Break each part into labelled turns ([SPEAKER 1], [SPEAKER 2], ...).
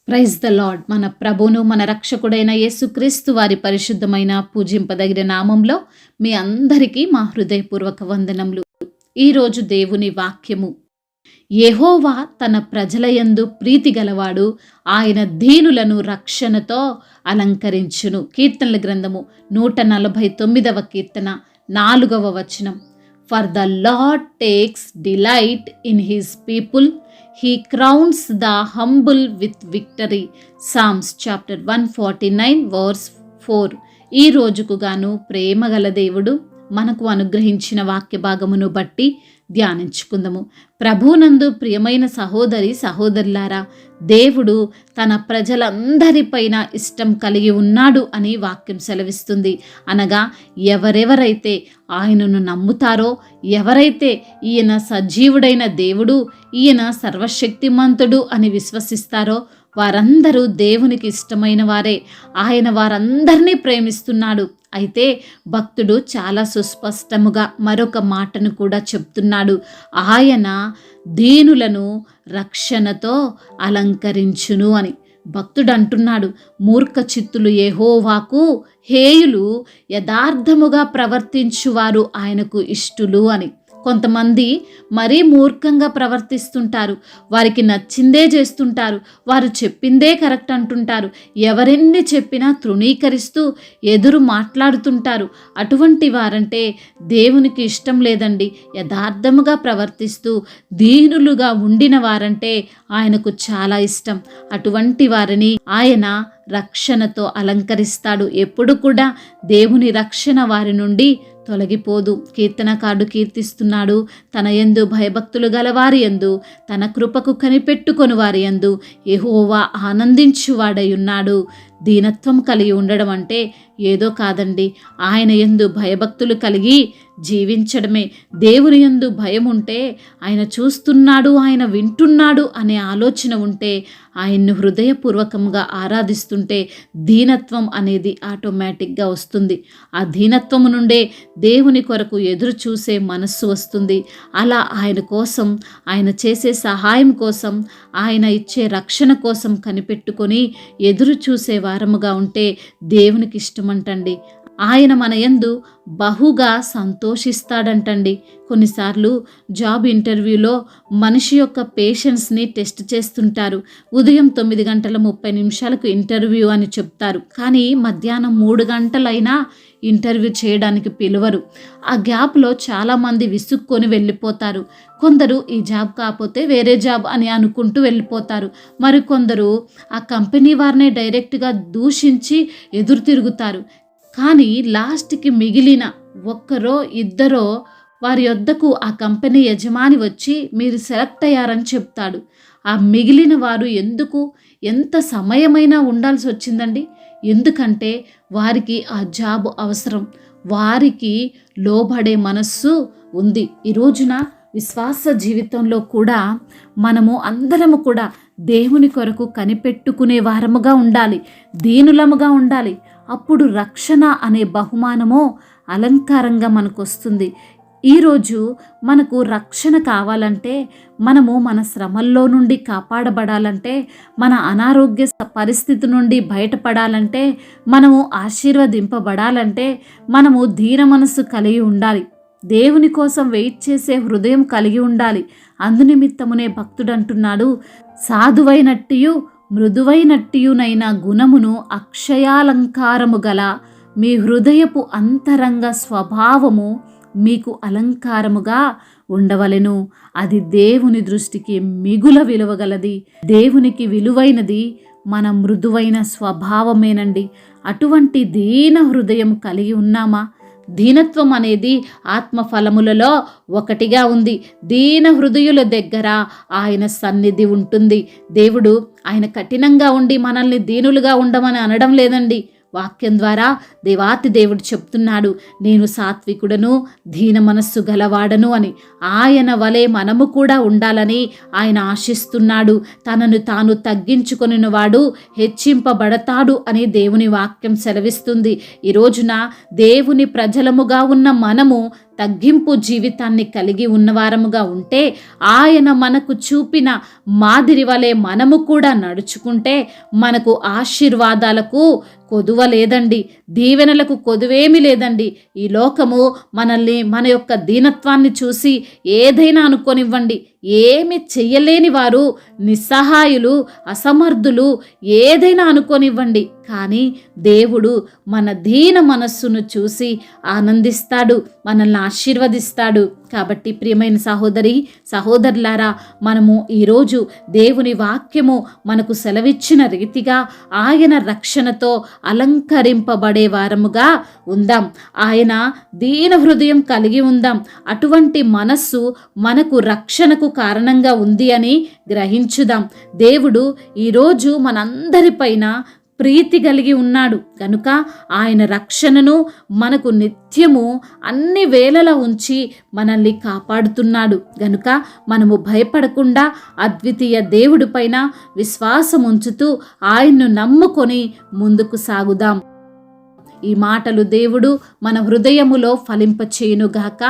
[SPEAKER 1] Praise the lord. మన ప్రభువును మన రక్షకుడైన యేసుక్రీస్తు వారి పరిశుద్ధమైన పూజింపదగిన నామంలో మీ అందరికీ మా హృదయపూర్వక వందనములు. ఈరోజు దేవుని వాక్యము, యెహోవా తన ప్రజల యందు ప్రీతి గలవాడు, ఆయన దీనులను రక్షణతో అలంకరించును. కీర్తనల గ్రంథము 149వ కీర్తన 4వ వచనం. For the Lord takes delight in his people, he crowns the humble with victory. Psalms chapter 149 verse 4. ఈ రోజుకు గాను ప్రేమగల దేవుడు మనకు అనుగ్రహించిన వాక్య భాగమును బట్టి ధ్యానించుకుందాము. ప్రభునందు ప్రియమైన సహోదరి సహోదరులారా, దేవుడు తన ప్రజలందరిపైన ఇష్టం కలిగి ఉన్నాడు అని వాక్యం సెలవిస్తుంది. అనగా ఎవరెవరైతే ఆయనను నమ్ముతారో, ఎవరైతే ఈయన సజీవుడైన దేవుడు, ఈయన సర్వశక్తిమంతుడు అని విశ్వసిస్తారో వారందరూ దేవునికి ఇష్టమైన వారే. ఆయన వారందరినీ ప్రేమిస్తున్నాడు. అయితే భక్తుడు చాలా సుస్పష్టముగా మరొక మాటను కూడా చెప్తున్నాడు. ఆయన దీనులను రక్షణతో అలంకరించును అని. భక్తుడు అంటున్నాడు, మూర్ఖ చిత్తులు యెహోవాకు హేయులు, యథార్థముగా ప్రవర్తించువారు ఆయనకు ఇష్టులు అని. కొంతమంది మరీ మూర్ఖంగా ప్రవర్తిస్తుంటారు. వారికి నచ్చిందే చేస్తుంటారు. వారు చెప్పిందే కరెక్ట్ అంటుంటారు. ఎవరెన్ని చెప్పినా తృణీకరిస్తూ ఎదురు మాట్లాడుతుంటారు. అటువంటి వారంటే దేవునికి ఇష్టం లేదండి. యథార్థముగా ప్రవర్తిస్తూ దీనులుగా ఉండిన వారంటే ఆయనకు చాలా ఇష్టం. అటువంటి వారిని ఆయన రక్షణతో అలంకరిస్తాడు. ఎప్పుడు కూడా దేవుని రక్షణ వారి నుండి తొలగిపోదు. కీర్తనకారుడు కీర్తిస్తున్నాడు, తన యందు భయభక్తులు గలవారి యందు, తన కృపకు కనిపెట్టుకొని వారి యందు యెహోవా ఆనందించువాడై ఉన్నాడు. దీనత్వం కలిగి ఉండడం అంటే ఏదో కాదండి. ఆయన యందు భయభక్తులు కలిగి జీవించడమే. దేవుని యందు భయం ఉంటే, ఆయన చూస్తున్నాడు, ఆయన వింటున్నాడు అనే ఆలోచన ఉంటే, ఆయన్ను హృదయపూర్వకంగా ఆరాధిస్తుంటే దీనత్వం అనేది ఆటోమేటిక్గా వస్తుంది. ఆ దీనత్వము నుండే దేవుని కొరకు ఎదురు చూసే మనస్సు వస్తుంది. అలా ఆయన కోసం, ఆయన చేసే సహాయం కోసం, ఆయన ఇచ్చే రక్షణ కోసం కనిపెట్టుకొని ఎదురు చూసే వారముగా ఉంటే దేవునికి ఇష్టమంటండి. ఆయన మన యందు బహుగా సంతోషిస్తాడంటండి. కొన్నిసార్లు జాబ్ ఇంటర్వ్యూలో మనిషి యొక్క పేషెన్స్ని టెస్ట్ చేస్తుంటారు. ఉదయం 9:30 ఇంటర్వ్యూ అని చెప్తారు, కానీ మధ్యాహ్నం 3 గంటలైనా ఇంటర్వ్యూ చేయడానికి పిలువరు. ఆ గ్యాప్లో చాలామంది విసుక్కొని వెళ్ళిపోతారు. కొందరు ఈ జాబ్ కాకపోతే వేరే జాబ్ అని అనుకుంటూ వెళ్ళిపోతారు. మరికొందరు ఆ కంపెనీ వారినే డైరెక్ట్గా దూషించి ఎదురు తిరుగుతారు. కానీ లాస్ట్కి మిగిలిన ఒక్కరో ఇద్దరో వారి వద్దకు ఆ కంపెనీ యజమాని వచ్చి మీరు సెలెక్ట్ అయ్యారని చెప్తాడు. ఆ మిగిలిన వారు ఎంత సమయమైనా ఉండాల్సి వచ్చిందండి. ఎందుకంటే వారికి ఆ జాబ్ అవసరం, వారికి లోబడే మనస్సు ఉంది. ఈ రోజున విశ్వాస జీవితంలో కూడా మనము అందరము కూడా దేవుని కొరకు కనిపెట్టుకునే వారముగా ఉండాలి, దీనులముగా ఉండాలి. అప్పుడు రక్షణ అనే బహుమానమో అలంకారంగా మనకు వస్తుంది. ఈరోజు మనకు రక్షణ కావాలంటే, మనము మన శ్రమల్లో నుండి కాపాడబడాలంటే, మన అనారోగ్య పరిస్థితి నుండి బయటపడాలంటే, మనము ఆశీర్వదింపబడాలంటే మనము దీన మనస్సు కలిగి ఉండాలి. దేవుని కోసం వెయిట్ చేసే హృదయం కలిగి ఉండాలి. అందునిమిత్తమునే భక్తుడు అంటున్నాడు, సాధువైనట్టియు మృదువైనట్టియునైన గుణమును అక్షయాలంకారము గల మీ హృదయపు అంతరంగ స్వభావము మీకు అలంకారముగా ఉండవలెను. అది దేవుని దృష్టికి మిగుల విలువగలది. దేవునికి విలువైనది మన మృదువైన స్వభావమేనండి. అటువంటి దీన హృదయం కలిగి ఉన్నామా? దీనత్వం అనేది ఆత్మఫలములలో ఒకటిగా ఉంది. దీన హృదయుల దగ్గర ఆయన సన్నిధి ఉంటుంది. దేవుడు ఆయన కఠినంగా ఉండి మనల్ని దీనులుగా ఉండమని అనడం లేదండి. వాక్యం ద్వారా దేవాతి దేవుడు చెప్తున్నాడు, నేను సాత్వికుడను, దీన మనస్సు గలవాడను అని. ఆయన వలె మనము కూడా ఉండాలని ఆయన ఆశిస్తున్నాడు. తనను తాను తగ్గించుకొనిన వాడు హెచ్చింపబడతాడు అని దేవుని వాక్యం సెలవిస్తుంది. ఈ రోజున దేవుని ప్రజలముగా ఉన్న మనము తగ్గింపు జీవితాన్ని కలిగి ఉన్నవారముగా ఉంటే, ఆయన మనకు చూపిన మాదిరి వలె మనము కూడా నడుచుకుంటే మనకు ఆశీర్వాదాలకు కొదువ లేదండి, దీవెనలకు కొదువేమీ లేదండి. ఈ లోకము మనల్ని, మన యొక్క దీనత్వాన్ని చూసి ఏదైనా అనుకోనివ్వండి, ఏమి చెయ్యలేని వారు, నిస్సహాయులు, అసమర్థులు, ఏదైనా అనుకోనివ్వండి. కానీ దేవుడు మన దీన మనస్సును చూసి ఆనందిస్తాడు, మనల్ని ఆశీర్వదిస్తాడు. కాబట్టి ప్రియమైన సహోదరి సహోదరులారా, మనము ఈరోజు దేవుని వాక్యము మనకు సెలవిచ్చిన రీతిగా ఆయన రక్షణతో అలంకరింపబడే వారముగా ఉందాం. ఆయన దీన హృదయం కలిగి ఉందాం. అటువంటి మనస్సు మనకు రక్షణకు కారణంగా ఉంది అని గ్రహించుదాం. దేవుడు ఈరోజు మనందరిపైన ప్రీతి కలిగి ఉన్నాడు కనుక ఆయన రక్షణను మనకు నిత్యము అన్ని వేళలా ఉంచి మనల్ని కాపాడుతున్నాడు. గనుక మనము భయపడకుండా అద్వితీయ దేవుడి పైన విశ్వాసం ఉంచుతూ ఆయన్ను నమ్ముకొని ముందుకు సాగుదాం. ఈ మాటలు దేవుడు మన హృదయములో ఫలింపచేయునుగాక.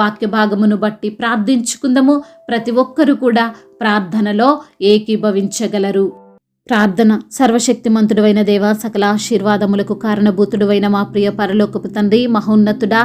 [SPEAKER 1] వాక్య భాగమును బట్టి ప్రార్థించుకుందాము. ప్రతి ఒక్కరు కూడా ప్రార్థనలో ఏకీభవించగలరు. ప్రార్థన. సర్వశక్తిమంతుడైన దేవ, సకల ఆశీర్వాదములకు కారణభూతుడైన మా ప్రియ పరలోకపు తండ్రి, మహోన్నతుడా,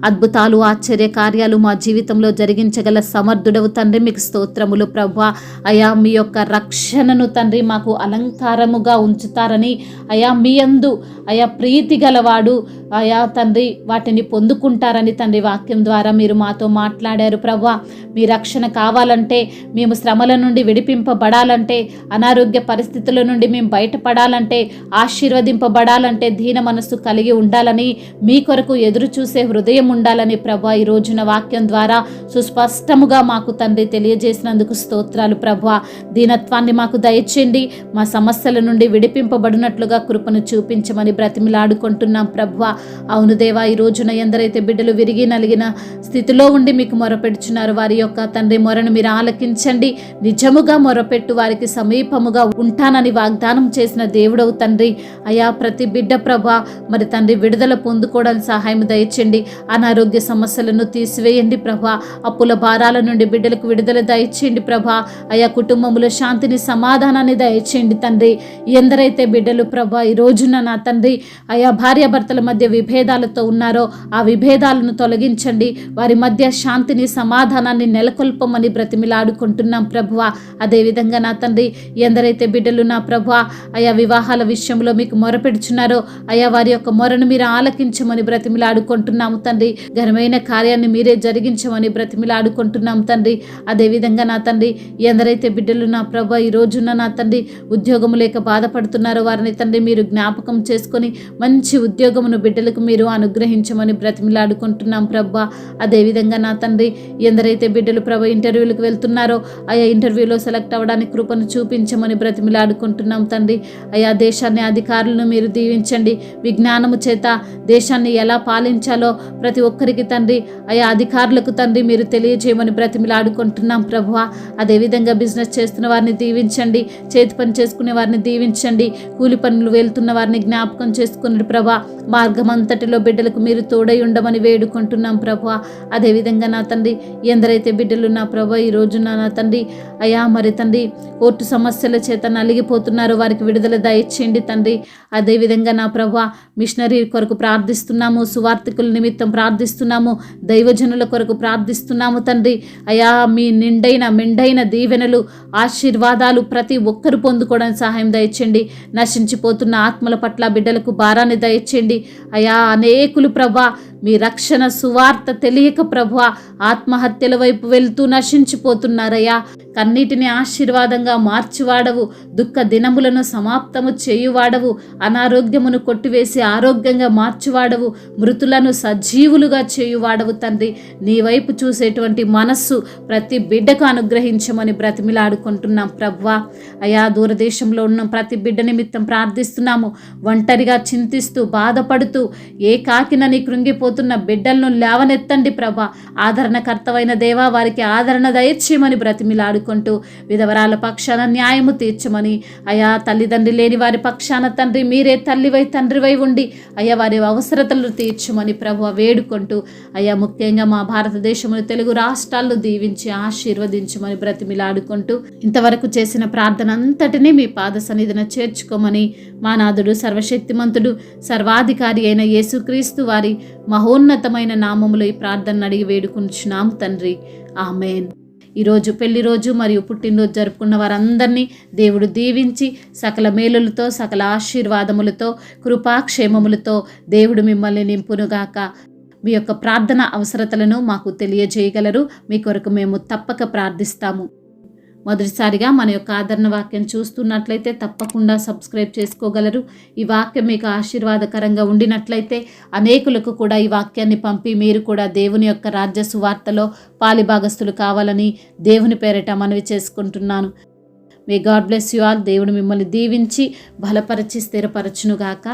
[SPEAKER 1] అద్భుతాలు ఆశ్చర్య కార్యాలు మా జీవితంలో జరిగించగల సమర్థుడవు తండ్రి, మీకు స్తోత్రములు ప్రభువా. అయా మీ యొక్క రక్షణను తండ్రి మాకు అలంకారముగా ఉంచుతారని, అయా మీ యందు అయా ప్రీతి గలవాడు అయా తండ్రి వాటిని పొందుకుంటారని తండ్రి వాక్యం ద్వారా మీరు మాతో మాట్లాడారు ప్రభువా. మీ రక్షణ కావాలంటే, మేము శ్రమల నుండి విడిపింపబడాలంటే, అనారోగ్య పరిస్థితుల నుండి మేము బయటపడాలంటే, ఆశీర్వదింపబడాలంటే దీన మనస్సు కలిగి ఉండాలని, మీ కొరకు ఎదురు చూసే హృదయం ఉండాలని ప్రభువా ఈ రోజున వాక్యం ద్వారా సుస్పష్టముగా మాకు తండ్రి తెలియజేసినందుకు స్తోత్రాలు ప్రభువా. దీనత్వాన్ని మాకు దయచేయండి. మా సమస్యల నుండి విడిపింపబడినట్లుగా కృపను చూపించమని బ్రతిమిలాడుకుంటున్నాం ప్రభువా. అవును దేవా, ఈ రోజున ఎందరైతే బిడ్డలు విరిగి నలిగిన స్థితిలో ఉండి మీకు మొరపెడుచున్నారు, వారి యొక్క తండ్రి మొరను మీరు ఆలకించండి. నిజముగా మొరపెట్టు వారికి సమీపముగా ఉంటానని వాగ్దానం చేసిన దేవుడవు తండ్రి. అయా ప్రతి బిడ్డ ప్రభా మరి తండ్రి విడుదల పొందుకోవడానికి సహాయం దయచేయండి. అనారోగ్య సమస్యలను తీసివేయండి ప్రభా. అప్పుల భారాల నుండి బిడ్డలకు విడుదల దయచేయండి ప్రభా. అయా కుటుంబంలో శాంతిని, సమాధానాన్ని దయచేయండి తండ్రి. ఎందరైతే బిడ్డలు ప్రభా ఈ రోజున నా తండ్రి అయా భార్యాభర్తల మధ్య విభేదాలతో ఉన్నారో ఆ విభేదాలను తొలగించండి. వారి మధ్య శాంతిని, సమాధానాన్ని నెలకొల్పమని బ్రతిమిలాడుకుంటున్నాం ప్రభువా. అదేవిధంగా నా తండ్రి ఎందరైతే బిడ్డలు నా ప్రభువా అయా వివాహాల విషయంలో మీకు మొరపెడుచున్నారో అయా వారి యొక్క మొరను మీరు ఆలకించమని బ్రతిమిలాడుకుంటున్నాము తండ్రి. ఘనమైన కార్యాన్ని మీరే జరిగించమని బ్రతిమిలాడుకుంటున్నాం తండ్రి. అదేవిధంగా నా తండ్రి ఎందరైతే బిడ్డలు నా ప్రభువా ఈ రోజున నా తండ్రి ఉద్యోగము లేక బాధపడుతున్నారో వారిని తండ్రి మీరు జ్ఞాపకం చేసుకొని మంచి ఉద్యోగమును బిడ్డలకు మీరు అనుగ్రహించమని బ్రతిమిలాడుకుంటున్నాం ప్రభా. అదేవిధంగా నా తండ్రి ఎందరైతే బిడ్డలు ప్రభు ఇంటర్వ్యూలకు వెళ్తున్నారో ఆయా ఇంటర్వ్యూలో సెలెక్ట్ అవ్వడానికి కృపను చూపించమని బ్రతిమిలాడుకుంటున్నాం తండ్రి. ఆయా దేశాన్ని, అధికారులను మీరు దీవించండి. విజ్ఞానము చేత దేశాన్ని ఎలా పాలించాలో ప్రతి ఒక్కరికి తండ్రి ఆయా అధికారులకు తండ్రి మీరు తెలియజేయమని బ్రతిమిలాడుకుంటున్నాం ప్రభువా. అదేవిధంగా బిజినెస్ చేస్తున్న వారిని దీవించండి, చేతి పని చేసుకునే వారిని దీవించండి, కూలి పనులు వెళ్తున్న వారిని జ్ఞాపకం చేసుకుని ప్రభా. మార్గమంతటిలో బిడ్డలకు మీరు తోడై ఉండమని వేడుకుంటున్నాం ప్రభా. అదేవిధంగా నా తండ్రి ఎందరైతే బిడ్డలు నా ప్రభా ఈ రోజున నా తండ్రి అయా మరి తండ్రి కోర్టు సమస్యల చేత నలిగిపోతున్నారో వారికి విడుదల దయచేయండి తండ్రి. అదేవిధంగా నా ప్రభా మిషనరీ కొరకు ప్రార్థిస్తున్నాము, సువార్థికుల నిమిత్తం ప్రార్థిస్తున్నాము, దైవజనుల కొరకు ప్రార్థిస్తున్నాము తండ్రి. అయా మీ మెండైన దీవెనలు, ఆశీర్వాదాలు ప్రతి ఒక్కరు పొందుకోవడానికి సహాయం దయచేయండి. నశించిపోతున్న ఆత్మల పట్ల బిడ్డలకు భారాన్ని దయచేయండి. అయా అనేకులు ప్రభా మీ రక్షణ సువార్త తెలియక ప్రభువా ఆత్మహత్యల వైపు వెళ్తూ నశించిపోతున్నారయ్యా. కన్నీటిని ఆశీర్వాదంగా మార్చివాడవు, దుఃఖ దినములను సమాప్తము చేయువాడవు, అనారోగ్యమును కొట్టివేసి ఆరోగ్యంగా మార్చివాడవు, మృతులను సజీవులుగా చేయువాడవు తండ్రి. నీ వైపు చూసేటువంటి మనస్సు ప్రతి బిడ్డకు అనుగ్రహించమని బ్రతిమిలాడుకుంటున్నాం ప్రభువా. అయా దూరదేశంలో ఉన్న ప్రతి బిడ్డ నిమిత్తం ప్రార్థిస్తున్నాము. ఒంటరిగా చింతిస్తూ బాధపడుతూ ఏకాకినని కృంగిపో కృంగిపోతున్న బిడ్డలను లేవనెత్తండి ప్రభా. ఆదరణకర్తవైన దేవా, వారికి ఆదరణ దయచేయమని బ్రతిమిలాడుకుంటూ విధవరాల పక్షాన న్యాయము తీర్చమని అయా, తల్లిదండ్రి లేని వారి పక్షాన తండ్రి మీరే తల్లివై తండ్రివై ఉండి అయ్యా వారి అవసరతలు తీర్చమని ప్రభు వేడుకుంటూ అయ్యా, ముఖ్యంగా మా భారతదేశంలో తెలుగు రాష్ట్రాలను దీవించి ఆశీర్వదించమని బ్రతిమిలాడుకుంటూ ఇంతవరకు చేసిన ప్రార్థన అంతటినీ మీ పాద సన్నిధిన చేర్చుకోమని మా నాథుడు సర్వశక్తిమంతుడు సర్వాధికారి అయిన యేసుక్రీస్తు వారి మహోన్నతమైన నామములో ఈ ప్రార్థన అడిగి వేడుకుంటున్నాము తండ్రి. ఆమేన్. ఈరోజు పెళ్లి రోజు మరియు పుట్టినరోజు జరుపుకున్న వారందరినీ దేవుడు దీవించి సకల మేలులతో సకల ఆశీర్వాదములతో కృపాక్షేమములతో దేవుడు మిమ్మల్ని నింపునుగాక. మీ యొక్క ప్రార్థన అవసరతలను మాకు తెలియజేయగలరు. మీ కొరకు మేము తప్పక ప్రార్థిస్తాము. మొదటిసారిగా మన యొక్క ఆదరణ వాక్యం చూస్తున్నట్లయితే తప్పకుండా సబ్స్క్రైబ్ చేసుకోగలరు. ఈ వాక్యం మీకు ఆశీర్వాదకరంగా ఉండినట్లయితే అనేకులకు కూడా ఈ వాక్యాన్ని పంపి మీరు కూడా దేవుని యొక్క రాజ్య సువార్తలో పాలిభాగస్తులు కావాలని దేవుని పేరిట మనవి చేసుకుంటున్నాను. May God bless you all. దేవుడు మిమ్మల్ని దీవించి బలపరిచి స్థిరపరచునుగాక.